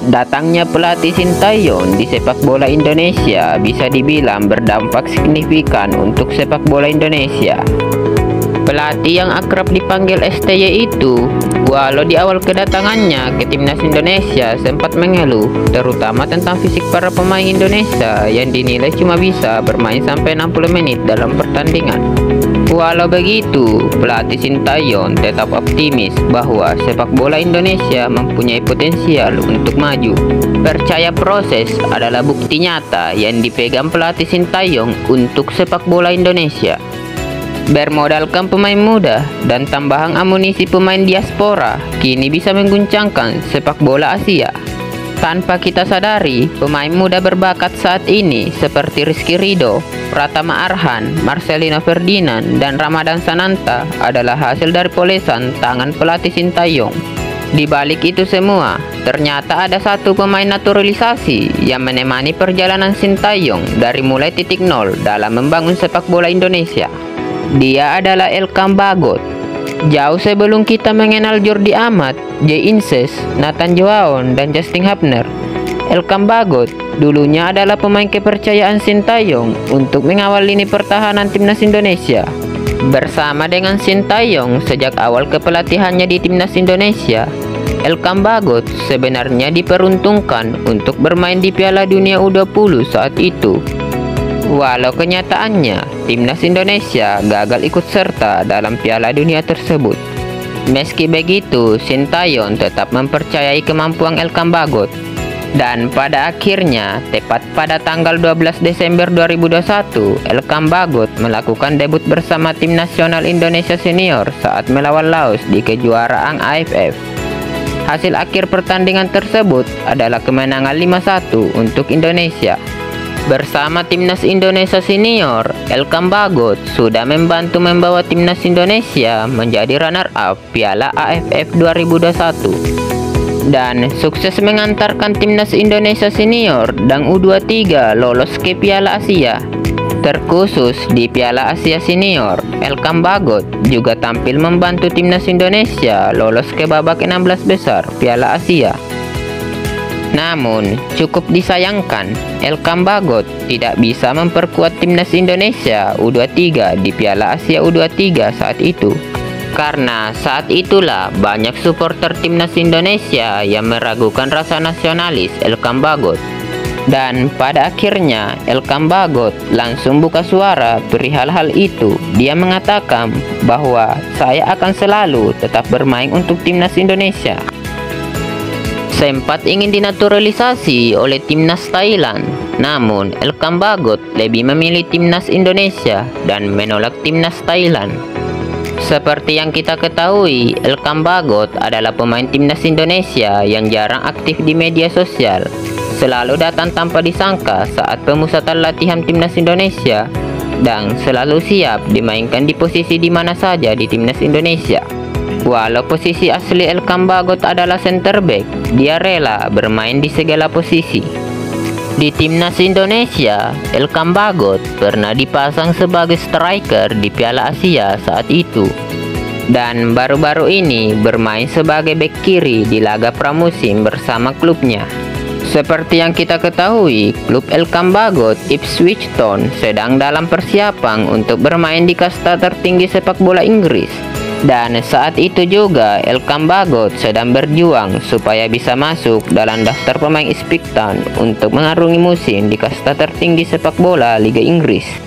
Datangnya pelatih Sintayong di sepak bola Indonesia bisa dibilang berdampak signifikan untuk sepak bola Indonesia. Pelatih yang akrab dipanggil STY itu, walau di awal kedatangannya ke timnas Indonesia sempat mengeluh, terutama tentang fisik para pemain Indonesia yang dinilai cuma bisa bermain sampai 60 menit dalam pertandingan. Walau begitu, pelatih Sintayong tetap optimis bahwa sepak bola Indonesia mempunyai potensial untuk maju. Percaya proses adalah bukti nyata yang dipegang pelatih Sintayong untuk sepak bola Indonesia. Bermodalkan pemain muda dan tambahan amunisi pemain diaspora, kini bisa mengguncangkan sepak bola Asia. Tanpa kita sadari, pemain muda berbakat saat ini seperti Rizky Ridho, Pratama Arhan, Marcelino Ferdinand, dan Ramadan Sananta adalah hasil dari polesan tangan pelatih Sintayong. Di balik itu semua, ternyata ada satu pemain naturalisasi yang menemani perjalanan Sintayong dari mulai titik nol dalam membangun sepak bola Indonesia. Dia adalah Elkam Bagot. Jauh sebelum kita mengenal Jordi Amat, Jay Inces, Nathan Joaon, dan Justin Hubner, Elkam Bagot dulunya adalah pemain kepercayaan Sintayong untuk mengawal lini pertahanan timnas Indonesia. Bersama dengan Sintayong sejak awal kepelatihannya di timnas Indonesia, Elkam Bagot sebenarnya diperuntukkan untuk bermain di Piala Dunia U20 saat itu. Walau kenyataannya, timnas Indonesia gagal ikut serta dalam Piala Dunia tersebut. Meski begitu, Sintayong tetap mempercayai kemampuan Elkam Bagot. Dan pada akhirnya, tepat pada tanggal 12 Desember 2021, Elkam Bagot melakukan debut bersama tim nasional Indonesia senior saat melawan Laos di kejuaraan AFF. Hasil akhir pertandingan tersebut adalah kemenangan 5-1 untuk Indonesia. Bersama timnas Indonesia senior, Elkam Bagot sudah membantu membawa timnas Indonesia menjadi runner-up Piala AFF 2021 dan sukses mengantarkan timnas Indonesia senior dan U23 lolos ke Piala Asia. Terkhusus di Piala Asia Senior, Elkam Bagot juga tampil membantu timnas Indonesia lolos ke babak 16 besar Piala Asia. Namun, cukup disayangkan, Elkam Bagot tidak bisa memperkuat timnas Indonesia U23 di Piala Asia U23 saat itu. Karena saat itulah banyak supporter timnas Indonesia yang meragukan rasa nasionalis Elkam Bagot. Dan pada akhirnya, Elkam Bagot langsung buka suara perihal hal itu. Dia mengatakan bahwa saya akan selalu tetap bermain untuk timnas Indonesia. Sempat ingin dinaturalisasi oleh timnas Thailand, namun Elkam Bagot lebih memilih timnas Indonesia dan menolak timnas Thailand. Seperti yang kita ketahui, Elkam Bagot adalah pemain timnas Indonesia yang jarang aktif di media sosial. Selalu datang tanpa disangka saat pemusatan latihan timnas Indonesia dan selalu siap dimainkan di posisi di mana saja di timnas Indonesia. Walau posisi asli Elkam Bagot adalah center back, dia rela bermain di segala posisi. Di timnas Indonesia, Elkam Bagot pernah dipasang sebagai striker di Piala Asia saat itu. Dan baru-baru ini bermain sebagai bek kiri di laga pramusim bersama klubnya. Seperti yang kita ketahui, klub Elkam Bagot, Ipswich Town, sedang dalam persiapan untuk bermain di kasta tertinggi sepak bola Inggris. Dan saat itu juga Elkam Bagot sedang berjuang supaya bisa masuk dalam daftar pemain expectant untuk mengarungi musim di kasta tertinggi sepak bola Liga Inggris.